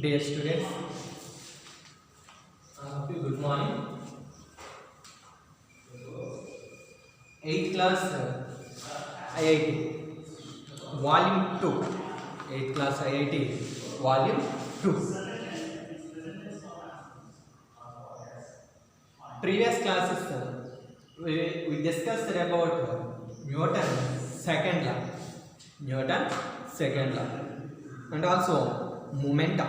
Dear students, good morning. 8th class IIT Volume 2. 8th class IIT Volume 2. Previous classes we discussed about Newton's second law. Newton's second law. And also momentum,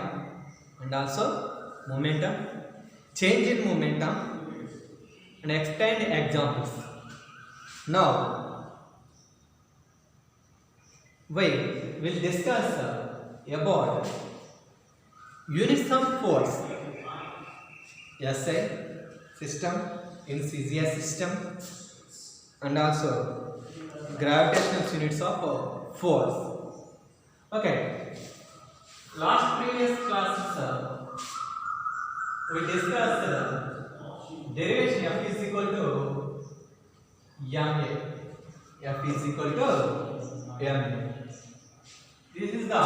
change in momentum, and explain examples. Now we will discuss about units of force, SI system, in CGS system, and also gravitational units of force. Okay, last previous classes we discussed derivation F is equal to ma. F is equal to ma. This is the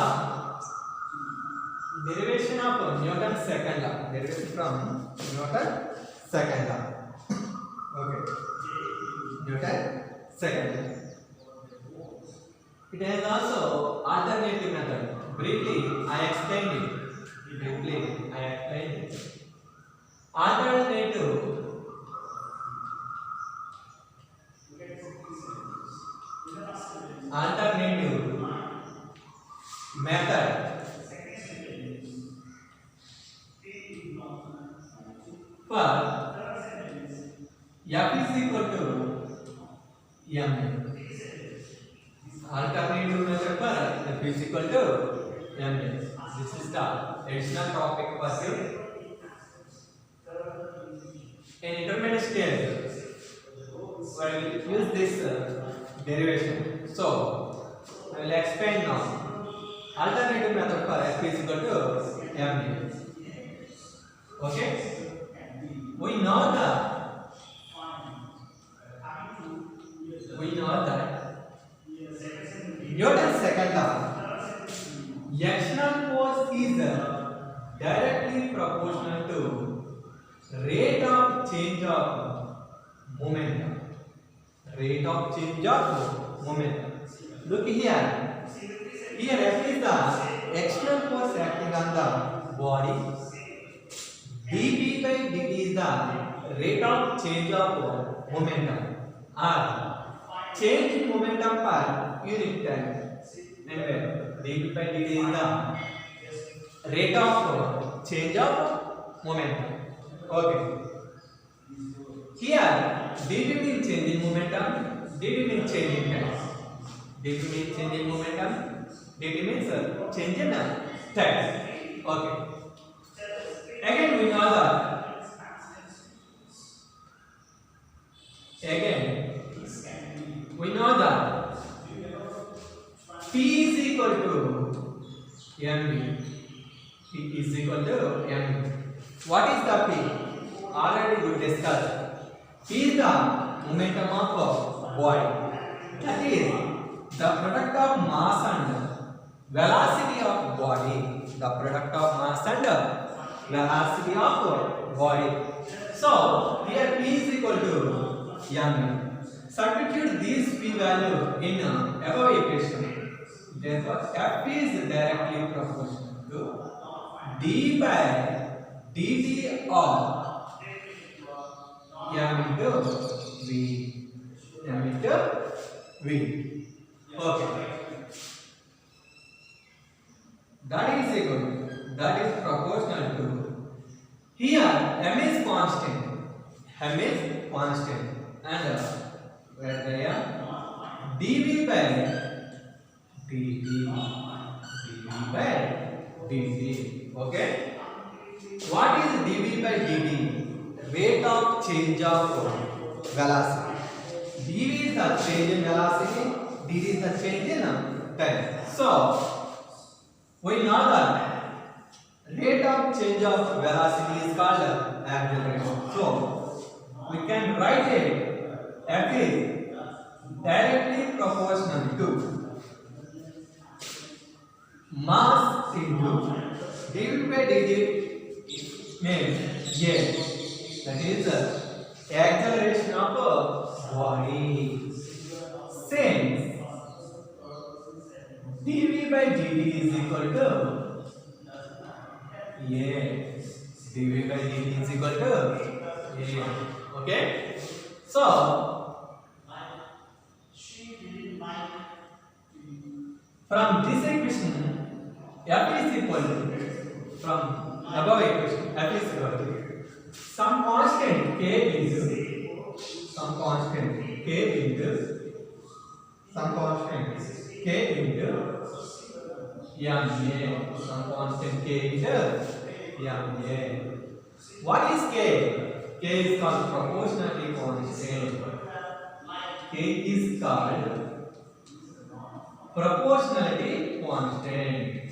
derivation of Newton's second law. Derivation from Newton's second law. Okay, Newton's second law. It has also alternative method. Briefly, I explained it. Alternative method for F is equal to ma. Alternative method for F is equal to ma. This is the additional topic for you. In intermediate stage, we will use this derivation. So, I will explain now. Alternative method for F is equal to ma. Okay? We know that Newton's second law, external force is directly proportional to rate of change of momentum. Rate of change of momentum. Look here. Here F is the external force acting on the body. dV by dt is the rate of change of momentum. R change in momentum per unit time. Anyway, dV by dt is the rate of change of momentum. Okay. Here dV means change in momentum, dt means change in time. dV means change in momentum, dt means change in time. Okay. Again we know that P is equal to mv. P is equal to mv. What is the P? Already we discussed. P is the momentum of body. That is the product of mass and velocity of body. The product of mass and velocity of body. So here P is equal to mv. Substitute these P value in above equation. Therefore, F is directly proportional to d by dt of m into v. M into v. Okay. That is proportional to. Here m is constant. And where they are dv by dt. Okay. What is dv by dt? Rate of change of velocity. dv is the change in velocity, dt is the change in time. So we know that rate of change of velocity is called acceleration. So we can write it F is directly proportional to mass into dv by dt means a, that is acceleration of body. Since dv by dt is equal to a, dv by dt is equal to a. Okay, so from this equation f is equal to, from above equation f is equal to some constant k into some constant k into some constant k into ma, some constant k into ma. What is k? K is called proportionality constant. K is called proportionality constant.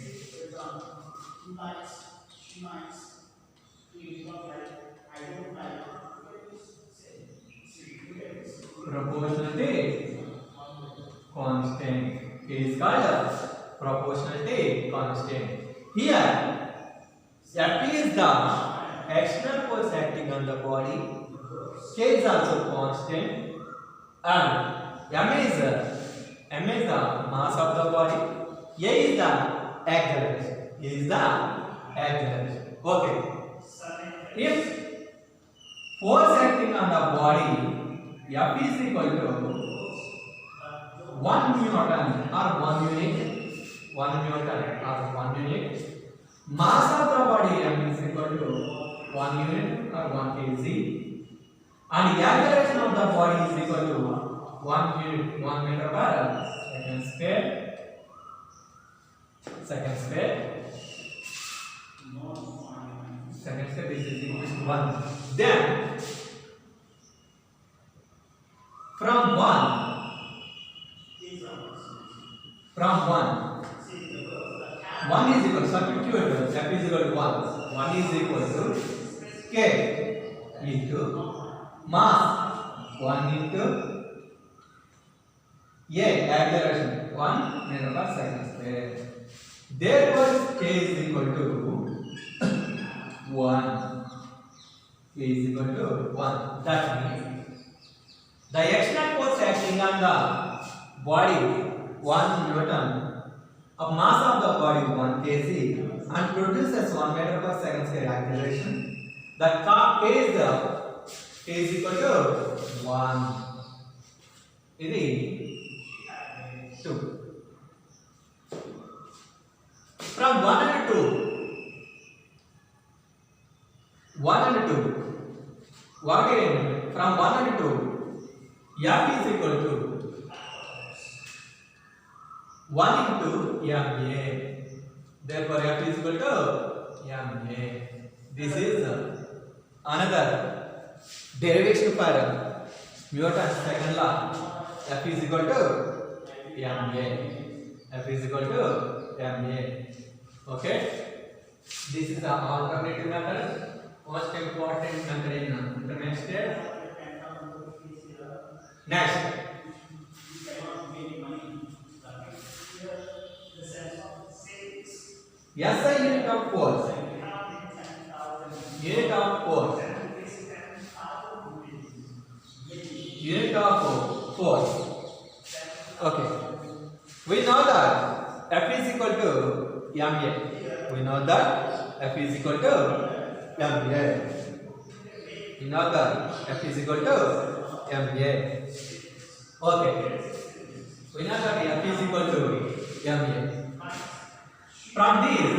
Proportionality constant. K is called proportionality constant. Here, F is the external force acting on the body. K is also constant, and M is the mass of the body. A is the acceleration. A is the acceleration. Okay. If force acting on the body, F is equal to 1 Newton or 1 unit, 1 Newton or 1 unit. Mass of the body M is equal to 1 unit or 1 kg, and the acceleration of the body is equal to 1 unit, 1 meter per second square. Second square. This is equal to 1. Then from 1 is equal to substitute F is equal to 1. 1 is equal to K into mass 1 into A, acceleration 1 meter per second square. Therefore, K is equal to 1. K is equal to 1. That means the external force acting on the body 1 Newton, of mass of the body 1 kg, and produces 1 meter per second square acceleration. The K is equal to 1. It is 2. From 1 and 2, 1 and 2, what again? From 1 and 2, F is equal to 1 into ma. Therefore, F is equal to ma. This is another derivation for Newton's second law. F is equal to ma. F is equal to ma. Okay. This is the alternative method. Most important method in intermediate. Next. SI unit of force. Unit of force. Unit of force. Okay. We know that F is equal to ma. We know that F is equal to ma. We know that F is equal to ma. Okay. We know that F is equal to ma. From this,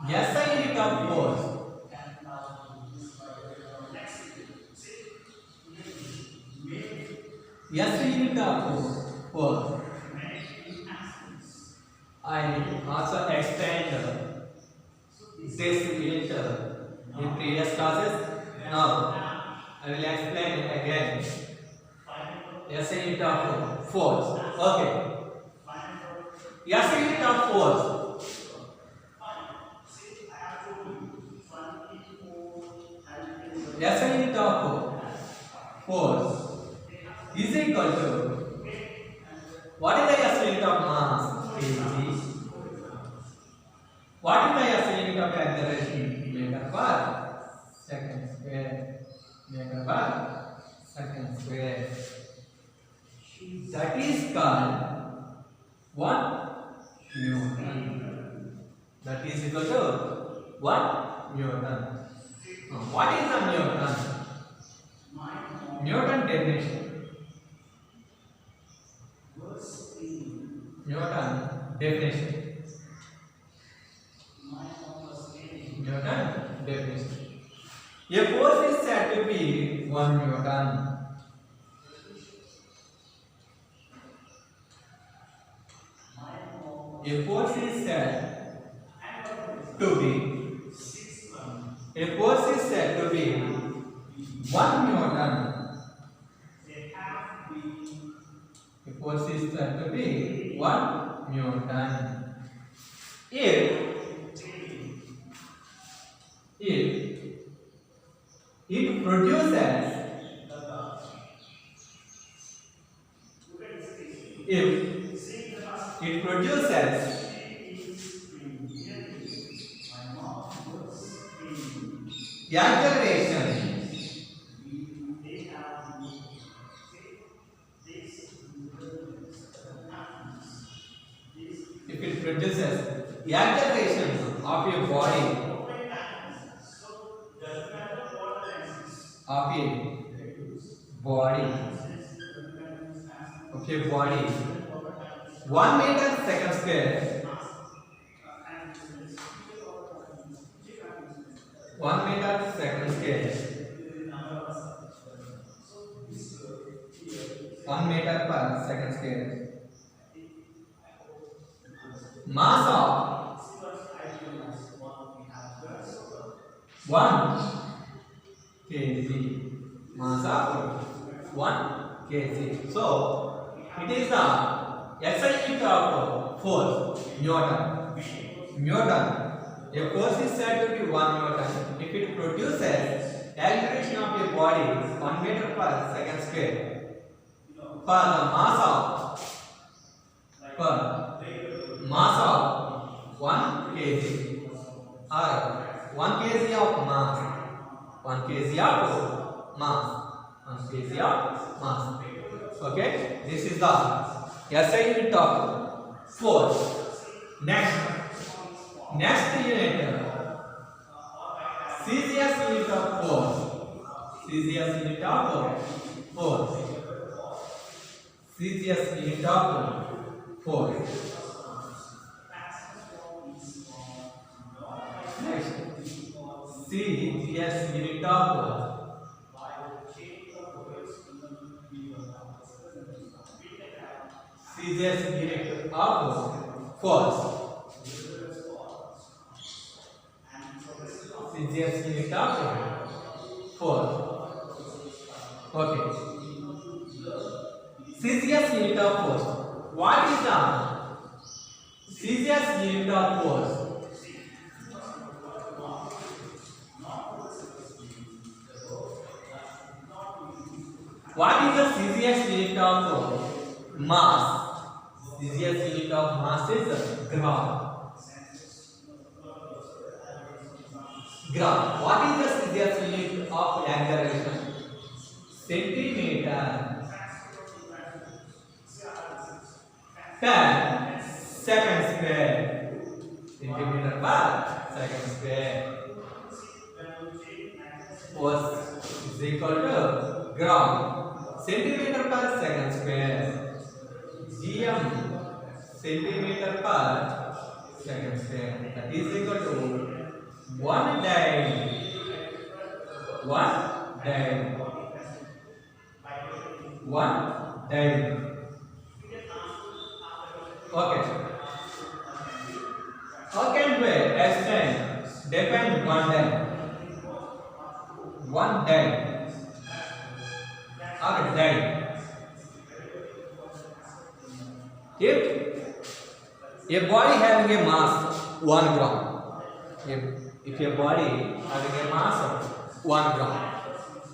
SI unit of force. SI unit of force. I also explained this unit in previous classes. Now I will explain it again. SI unit of force. Okay. SI unit of force. SI unit of force is equal to, what is the SI unit of mass? Kg. meter per second square. Meter per second square. That is called 1 Newton. That is equal to 1 Newton. What is a Newton? Newton definition. Newton definition. Newton definition. A force is said to be 1 Newton. A force is said to be a force is said to be 1 Newton. A force is said to be 1 Newton. If it produces acceleration of a body of a body 1 meter second square 1 meter second square 1 meter per second square mass of 1 kg mass of 1 kg. So it is the SI unit of force Newton. A force is said to be 1 Newton if it produces acceleration of a body 1 meter per second square for the mass of 1 kg or 1 kg of mass 1 kg of mass. Okay, this is the SI unit of force. Next unit, CGS unit of force. CGS unit of force. CGS unit of force. Next, CGS unit of CGS unit of force. CGS unit of force. Okay. CGS unit of force. What is the CGS unit of force? What is the CGS unit of mass? CGS unit of mass is gram. What is the CGS unit of acceleration? Centimeter per second square. Centimeter per second square. Force is equal to gram. Centimeter per second square. GM centimeter per second square. That is equal to 1 dyne. 1 dyne. 1 dyne. Okay. How can we define 1 dyne? 1 dyne. Or dyne. If a body having a mass 1 gram, if a body having a mass of 1 gram,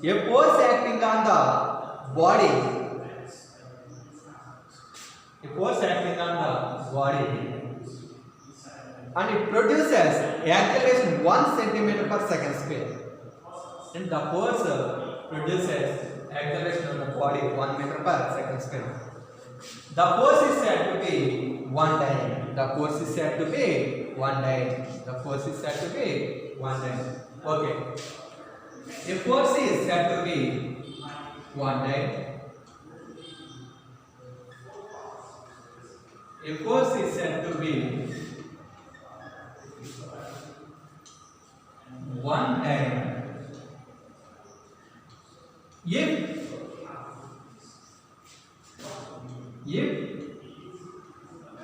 a force acting on the body, and it produces acceleration 1 centimeter per second square. And the force produces acceleration of the body 1 meter per second square. The force is said to be 1 dyne. The force is said to be 1 dyne. The force is said to be 1 dyne. Okay. A force is said to be 1 dyne. A force is said to be 1 dyne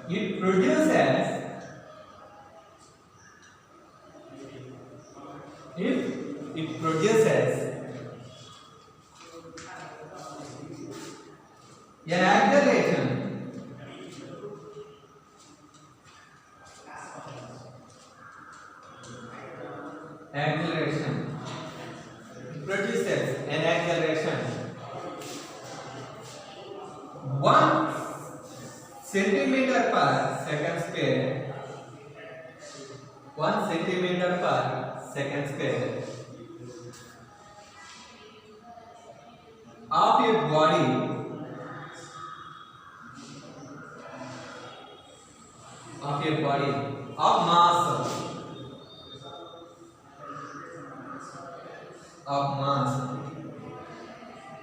if it produces an acceleration produces an acceleration 1 centimeter per second square, 1 centimeter per second square of a body of mass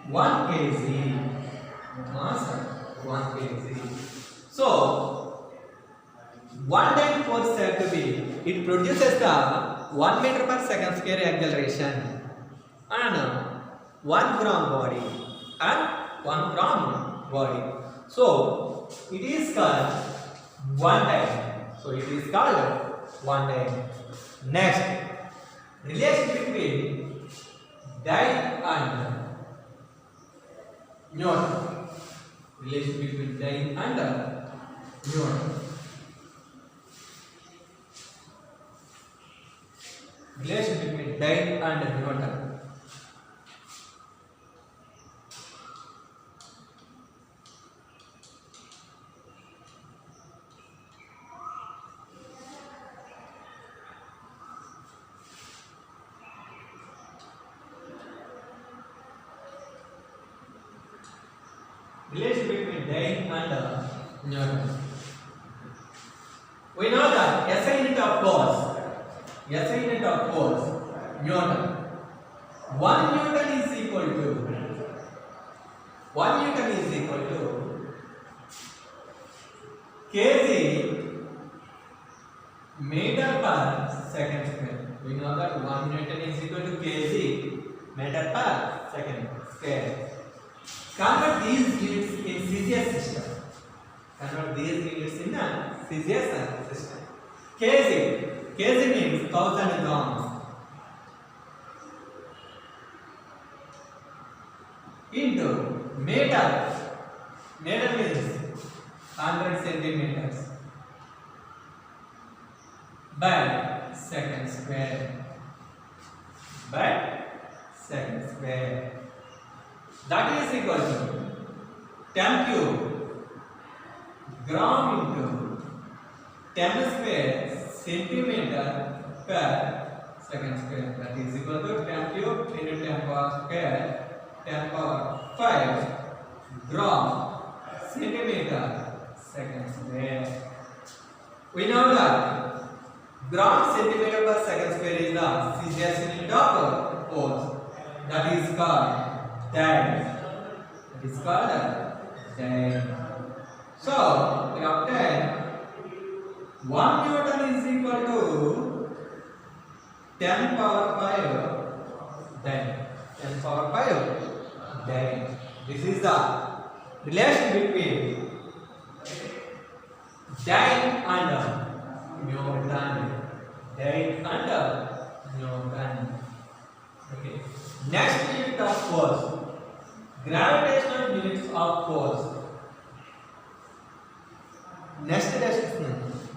1 kg, mass 1 kg. So 1 dyne force said to be, it produces the 1 meter per second square acceleration and 1 gram body and 1 gram body. So it is called 1 dyne. So it is called 1 dyne. Next, relation between dyne and Newton. Relation between dyne and Newton. Relation between dyne and Newton. Relation between dyne and Newton. We know that SI unit of force, Newton. 1 Newton is equal to kg meter per second square. We know that 1 Newton is equal to kg meter per second square. Convert these units in CGS system. kg means 1000 grams into meter means 100 centimeters by second square. That is equal to 10 cube gram into 10 square centimeter per second square. That is equal to 10 cube into 10 power square 10 power 5 gram centimeter second square. We know that gram centimeter per second square is the CGS unit of force. That is called dyne. So we obtain 1 Newton is equal to 10 power 5 dyne. This is the relation between dyne and Newton. Okay. Next unit of force, gravitational units of force. Next definition,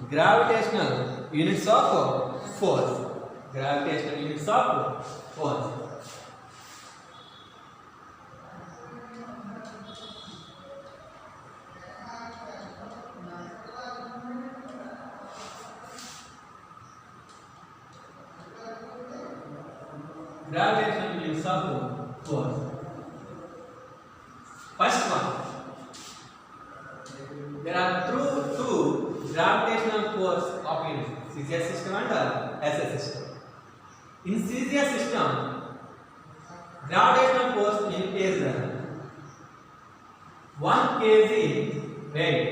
gravitational units of force. Gravitational use of force. First one, there are two gravitational force of in CGS system and SS system. In CGS system, gravitational force is 1 kg weight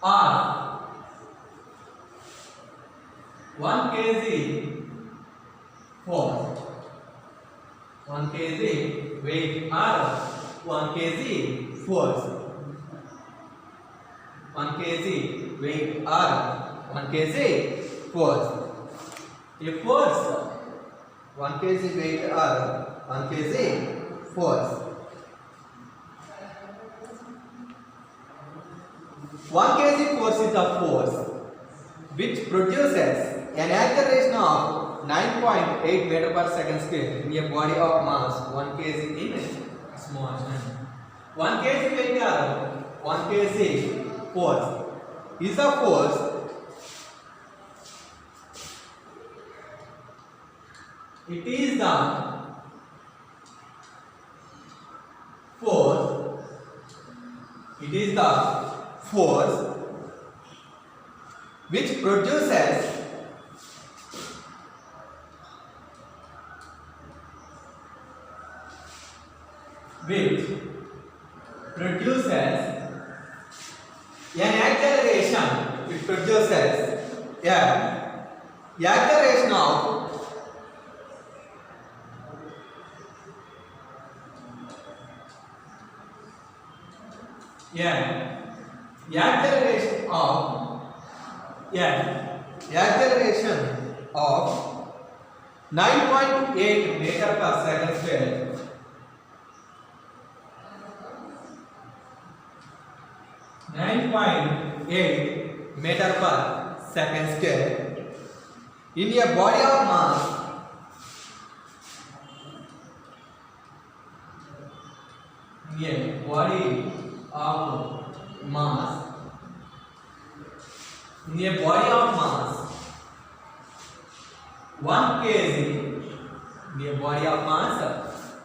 or 1 kg force. 1 kg weight or 1 kg force. 1 kg weight or 1 kg force. A force 1 kg weight or 1 kg force. 1 kg force is the force which produces an acceleration of 9.8 meter per second square in a body of mass 1 kg in a small time. 1 kg weight or 1 kg force is a force it is the force which produces an acceleration acceleration of 9.8 meter per second square. 9.8 meter per second square in a body of mass 1 kg, in a body of mass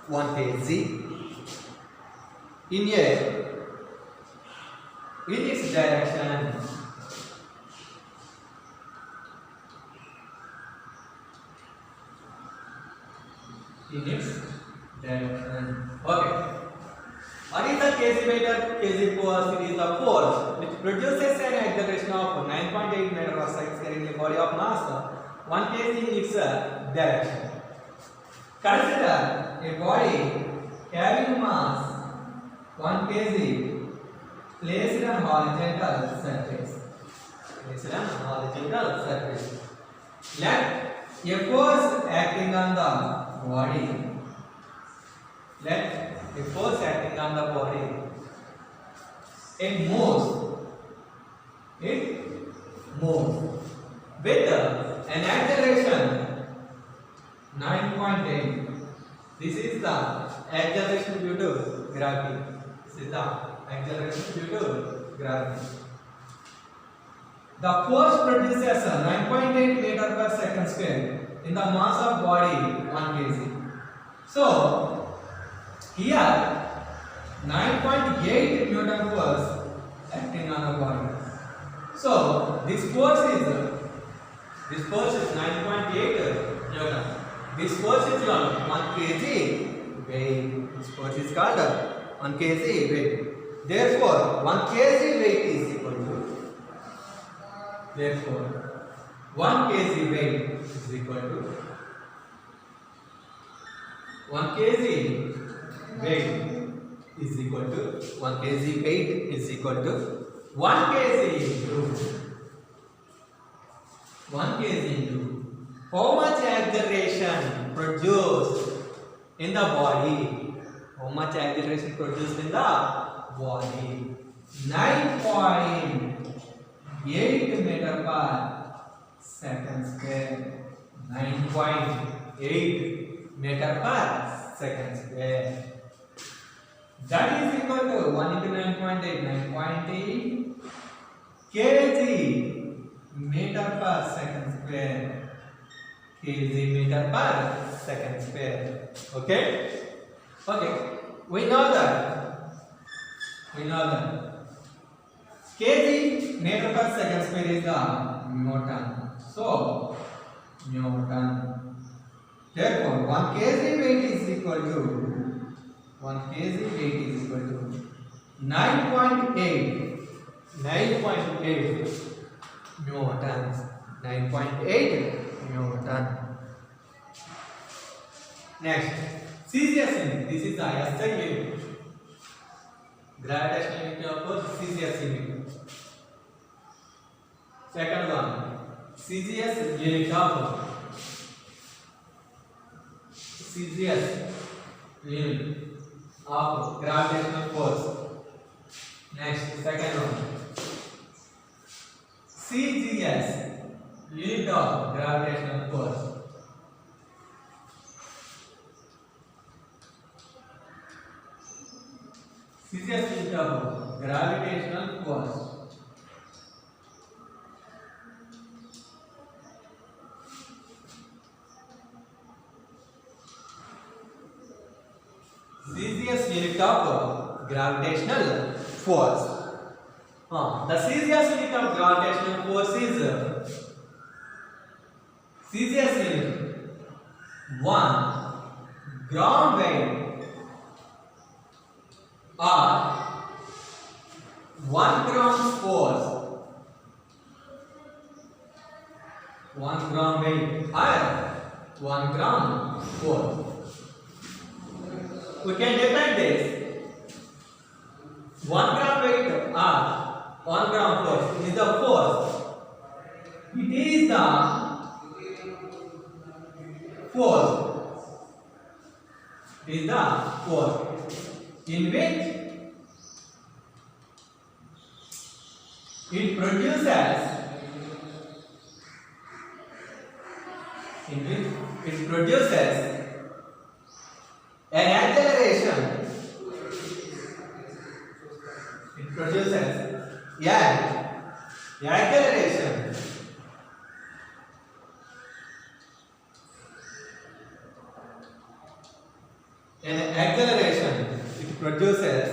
1 kg in its direction. Okay. What is the kg weight or kg force? It is the force which produces an acceleration of 9.8 meter per second square in a body of mass 1 kg in its direction. Consider a body having mass 1 kg placed on horizontal surface. Let a force acting on the body. It moves with an acceleration 9.8. This is the acceleration due to gravity. The force produces 9.8 meter per second square in the mass of body 1 kg. So here 9.8 Newton force acting on the body. So this force is 9.8 Newton. This force is 1 kg weight. This force is called 1 kg weight. Therefore 1 kg weight is equal to 1 kg weight is equal to 1 kg weight is equal to 1 kg weight is equal to 1 kg into how much acceleration produced in the body? How much acceleration produced in the body? 9.8 meter per second square. 9.8 meter per second square. That is equal to 1 into 9.8 kg meter per second square. square. Kg meter per second square. Okay? Okay. We know that. Kg meter per second square is the Newton. So, Newton. Therefore, 1 kg weight is equal to 9.8 newtons. 9.8 newton. Next, CGS unit. This is the SI unit. Gravitational unit of course CGS unit. Second one, CGS unit of gravitational force. Next, second one, CGS unit of gravitational force. CGS unit of gravitational force. CGS unit of gravitational force. The CGS unit of gravitational force is CGS unit 1 ground weight or 1 gram force. 1 gram weight or 1 gram force. We can define this. 1 gram weight or 1 gram force is the force. It is the force. It is the force in which it produces an acceleration. It produces an acceleration. It produces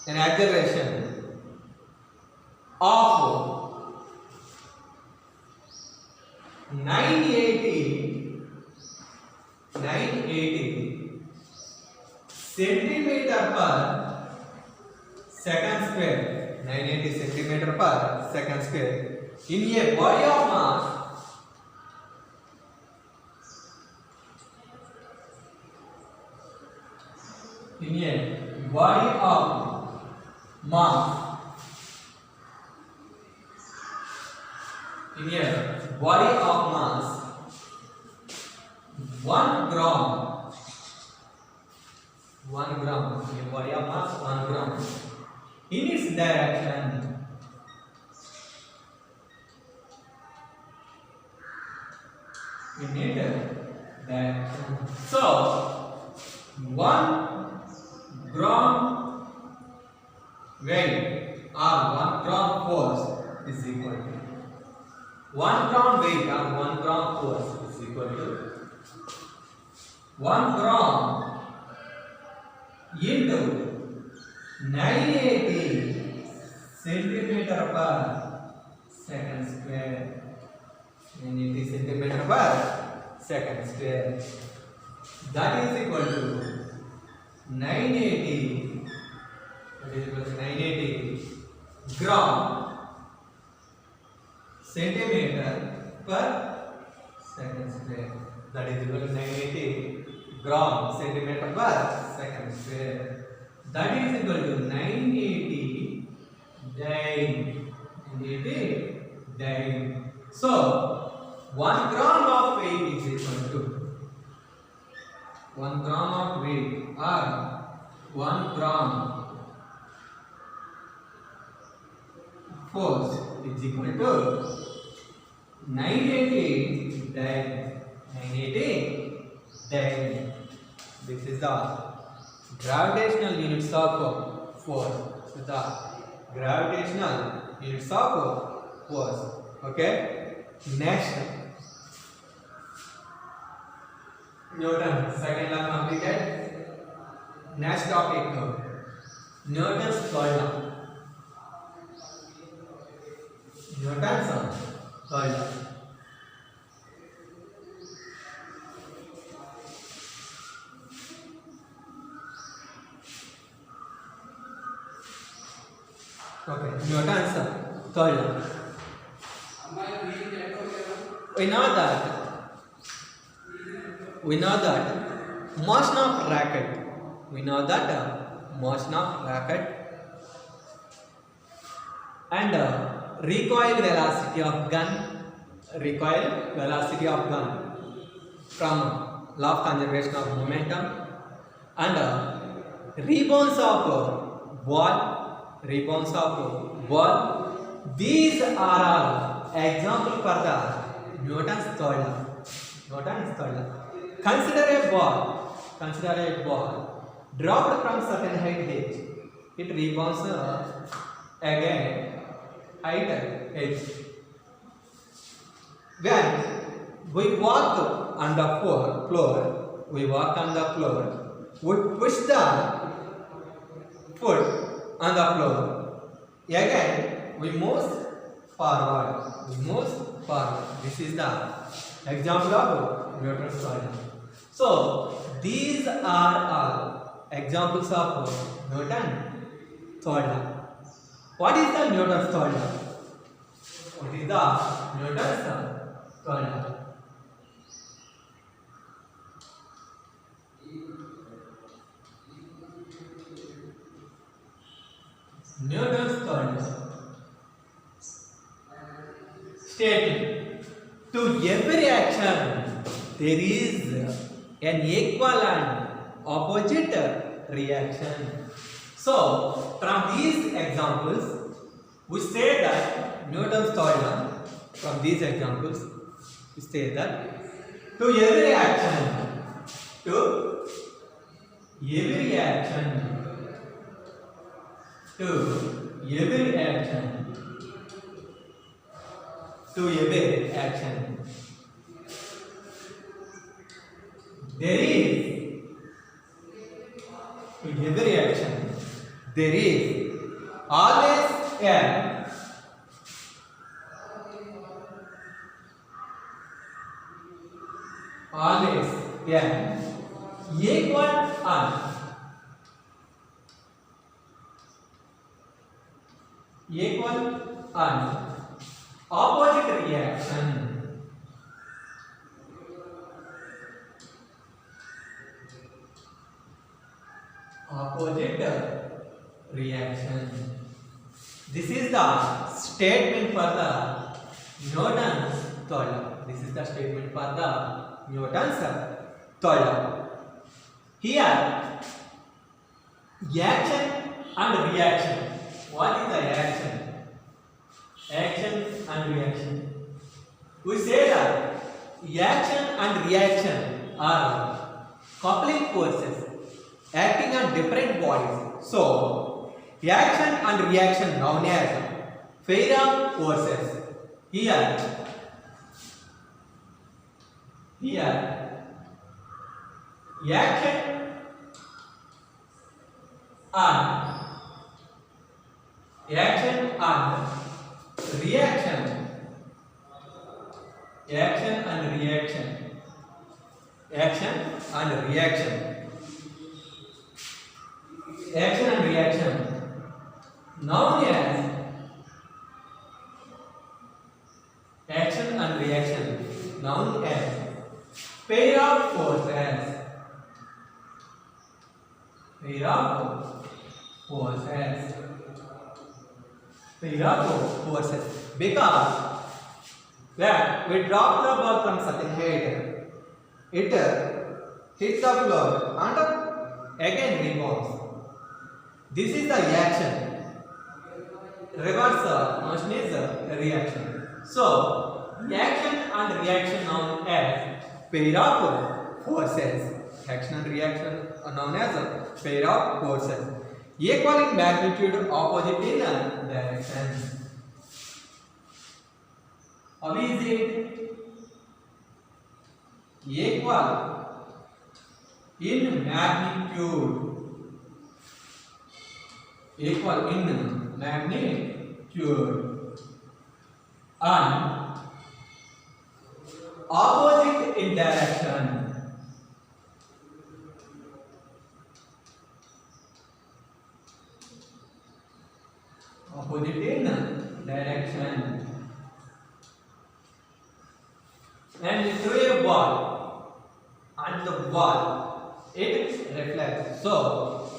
an acceleration of 980 centimeter per second square. 980 centimeter per second square in a body of mass in a body of mass 1 gram. 1 gram in a body of mass 1 gram in its direction. So 1 gram weight or 1 gram force is equal to 1 gram weight or 1 gram force is equal to 1 gram into 980 centimeter per second square. 980 centimeter per second square. That is equal to 980. That is equal to 980 gram centimeter per second square. That is equal to 980 gram centimeter per second square. That is equal to 980 dyne. So 1 gram of weight is equal to 1 gram of weight or 1 gram force is equal to 980 dyne. 980 dyne. This is the gravitational units of force. So the gravitational units of force. Okay. Next, Newton. Second law completed. Next topic, Newton's third law. Newton's third law. Okay, Newton's third law. We know that motion of rocket. We know that motion of rocket and recoil velocity of gun. Recoil velocity of gun from law of conservation of momentum and rebounds of ball. Rebounds of ball. These are all example for the Newton's third law. Newton's third law. Consider a ball dropped from certain height h. It rebounds again height h. When we walk on the floor, we push the foot on the floor. Again, we move forward. This is the example of Newton's third law. So, these are all examples of Newton's third law. What is the Newton's third law? What is the Newton's third law? Newton's third law. Statement: to every action there is an equal and opposite reaction. So, from these examples, we say that Newton's third law. From these examples, we say that to every action, to every action, there is always an equal and opposite reaction. This is the statement for the Newton's third law. Here, action and reaction. What is the action? Action and reaction. We say that action and reaction are coupling forces acting on different bodies. So, action and reaction known as pair of forces. Here, action and reaction. Known as pair of forces. Because when we drop the ball from certain height, it hits the floor and again rebounds. This is the action. Reverse motion is a reaction. So, action and reaction known as pair of forces. Action and reaction are known as pair of forces. Equal in magnitude, opposite in direction. How is it? Equal in magnitude. Equal in magnitude and opposite in direction. Opposite in direction. And you throw a ball and the ball it reflects. So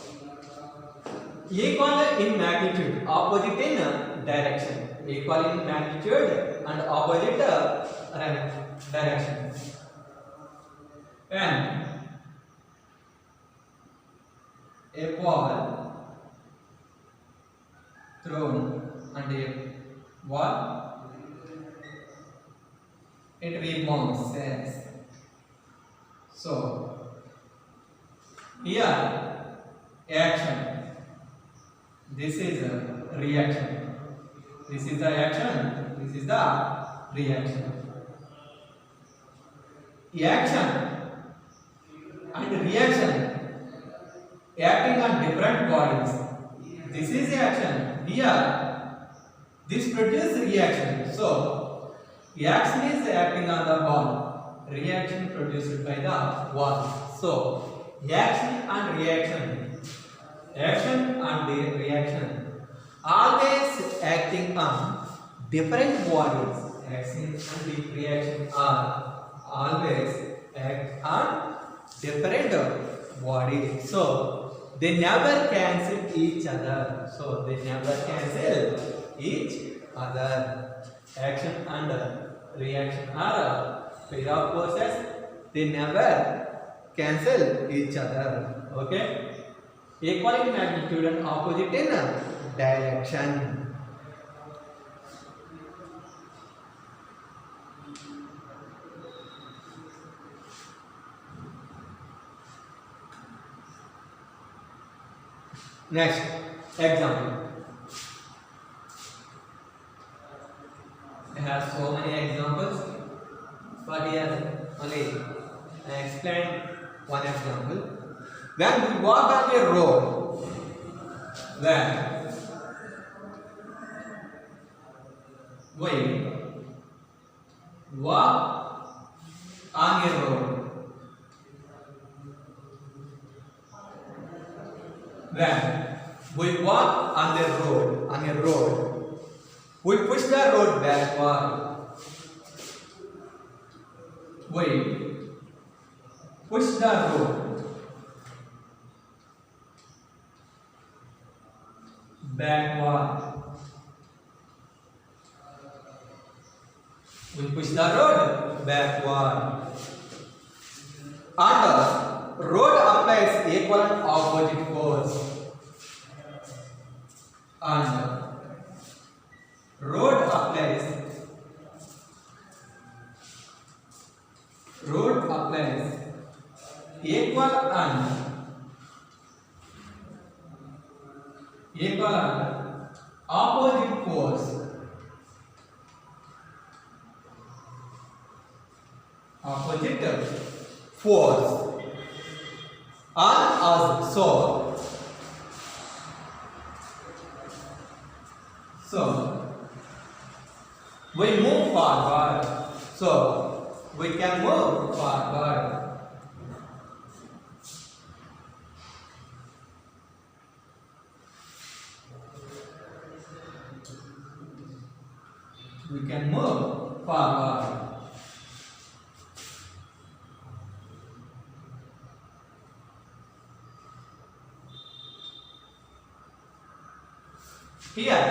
equal in magnitude, opposite in direction. Equal in magnitude and opposite direction. And a ball thrown and a ball it rebounds. Yes. So here action. This is a reaction. This is the action. This is the reaction. Action and reaction acting on different bodies. This is action. Here, this produces reaction. So, action is acting on the ball. Reaction produced by the ball. So, action and reaction. Action and the reaction always acting on different bodies. Action and the reaction are always act on different bodies. So they never cancel each other. So they never cancel each other. Action and reaction are pair of forces. They never cancel each other. Okay. Equal in magnitude and opposite in direction. Next example. I have so many examples, but here only I explained one example. When we walk on a road, when we walk on a road, when we walk on a road, we push the road backward. We push the road backward. We push the road backward. And road applies equal and opposite force. And road applies equal and opposite force. Opposite force on us. So we move forward. So we can move forward. We can move forward. Here,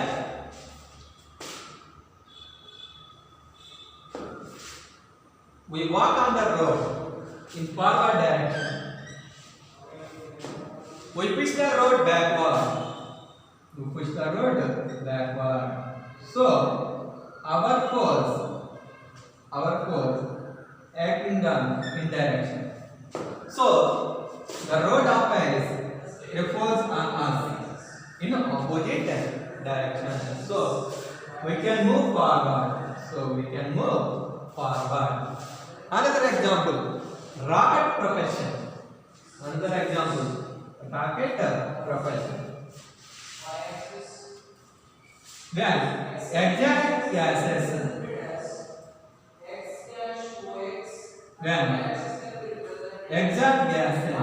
we walk on the road in forward direction. We push the road backward. So, our force acting in direction. So, the road applies a force on us in opposite direction. So, we can move forward. So we can move forward. Another example, rocket propulsion. Another example, rocket propulsion. When exact gases, when exact gases,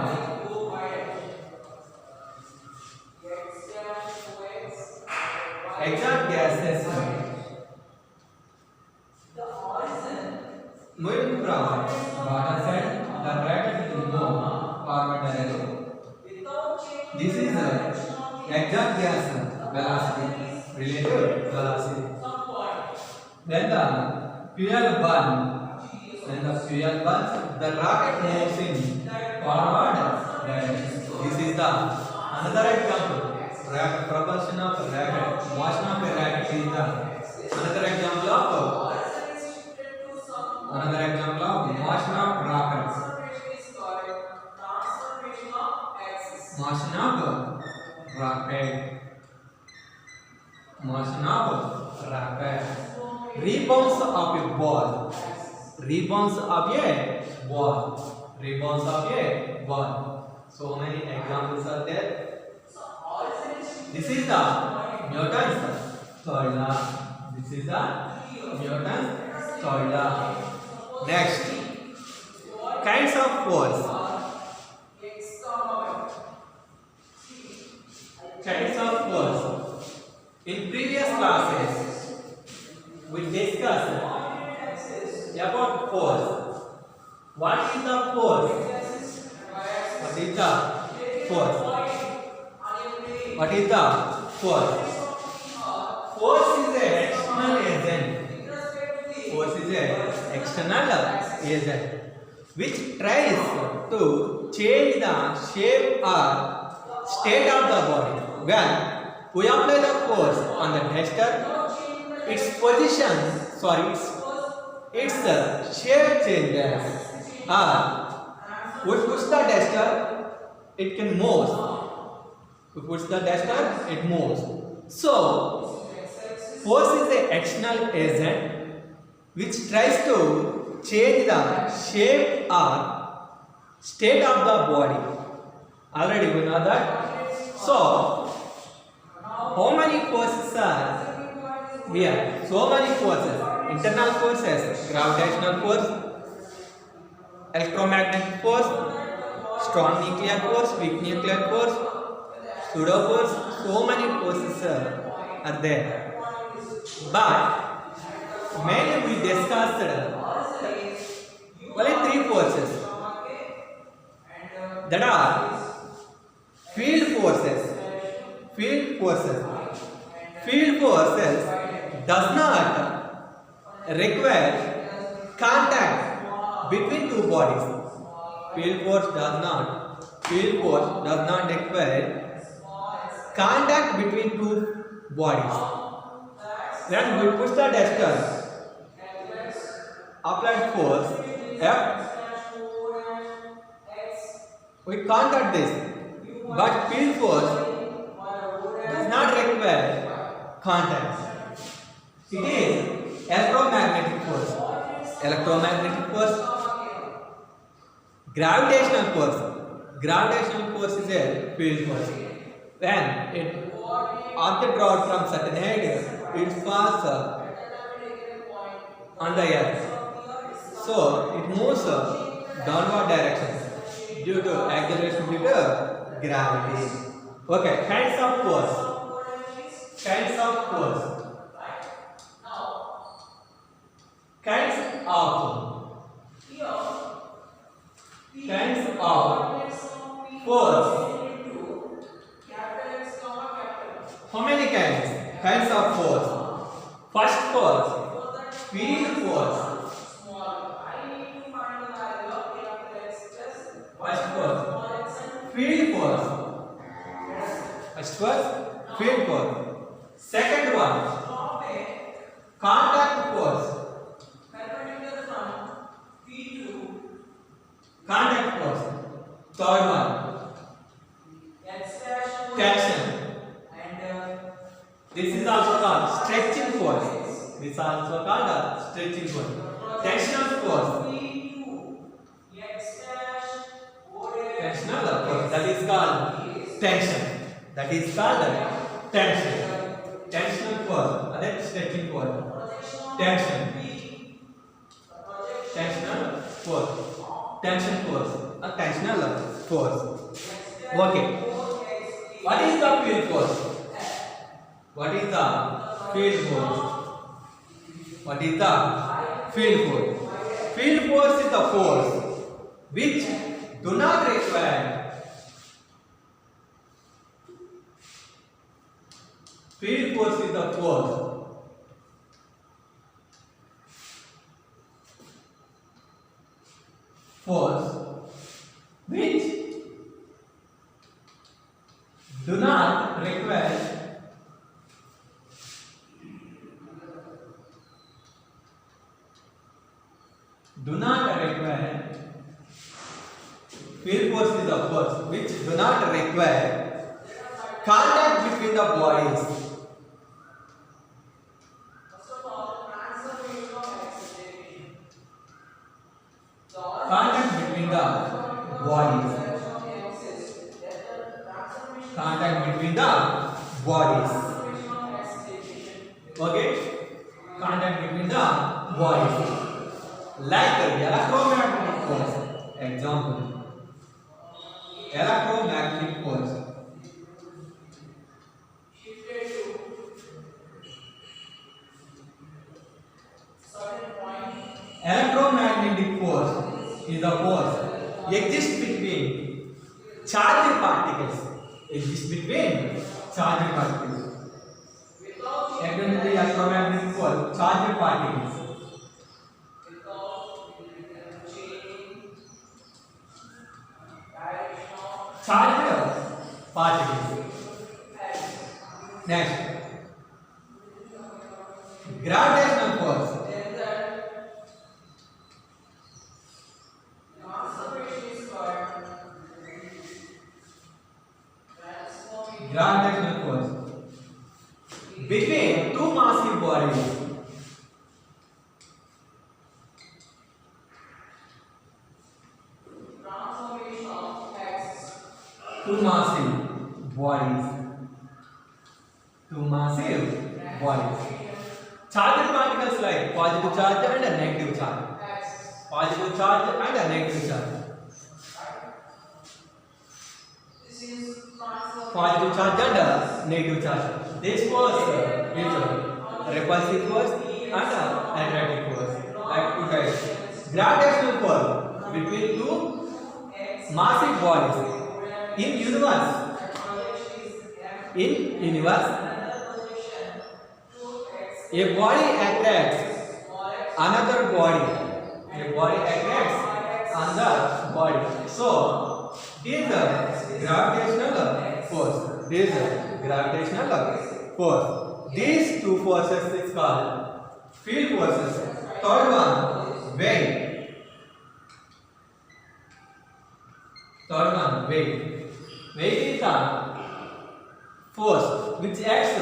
exact gases moving from water side, the rocket will move forward directly. This is the exact gas velocity, relative velocity. Then the fuel burn. When the fuel burns, the rocket moves in forward direction. This is the another example. Rocket propulsion of rocket, motion of a rocket is the another example of motion of rockets. Motion of rocket. Motion of rocket. Rebounds of a ball. Rebounds of a ball. Rebounds of a ball. So many examples are there. This is the Newton's third law. This is the Newton's third law. Next, kinds of force. Kinds of force. In previous classes, we discussed about force. What is the force? What is the force? What is the force? Force is an external agent. Force is an external agent which tries to change the shape or state of the body. When we apply the force on the duster, its position, its shape changes. We push the duster, it can move. We push the duster, it moves. So, force is an external agent which tries to change the shape or state of the body. Already we know that. So, how many forces are here? So many forces. Internal forces, gravitational force, electromagnetic force, strong nuclear force, weak nuclear force, pseudo force. So many forces are there. But mainly we discussed only three forces. That are field forces. Field forces. Field forces does not require contact between two bodies. Field force does not require contact between two bodies. When we push the duster, applied force F, we contact this, but field force does not require contact. It is electromagnetic force. Electromagnetic force, gravitational force. Gravitational force is a field force. When it object dropped from certain height, it falls on the earth. So it moves downward direction due to acceleration due to gravity. Okay, kinds of force. Kinds of force. Kinds of force. How many kinds? Kinds of force. First force, field force. First force, field force. First force, field force. Second one, contact force. Contact force. Third one, tension. This is also called stretching force. This is also called a stretching force. Tensional force. Tensional force. That is called tension. That is called tension. Tensional force. That is stretching force. Tension. Tensional force. Tension force. A tensional force. Okay. What is the field force? What is the field force? What is the field force? Field force is the force which do not require. Field force is the force which do not require field force is the force which do not require contact between the bodies. Contact between the bodies. Contact between the bodies. Okay? Contact between the bodies. Like electromagnetic force. Example. Electromagnetic force. Electromagnetic force is a force exists between charged particles. Exists between charged particles. Electromagnetic force, charged particles. Charged particles. Next, gravitational force. Gravitational force between two massive bodies. Two massive bodies. Two massive bodies. Charged particles like positive charge and a negative charge. Positive charge and a negative charge. Positive charge and a negative charge. This force is repulsive force and attractive force. Like to guys, gravitational force between two massive bodies in universe. In universe, a body attracts another body. A body attracts another body. So, this is gravitational force. This is gravitational force. These two forces is called field forces. Third one, weight. Third one, weight. Weight is a force which acts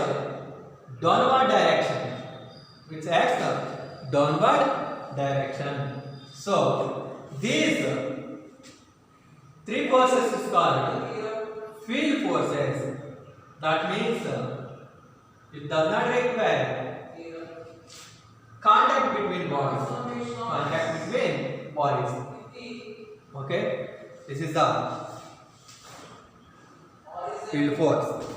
downward direction. Which acts downward direction. So, these three forces is called field forces. That means it does not require contact between bodies. Contact between bodies. Okay? This is the field force.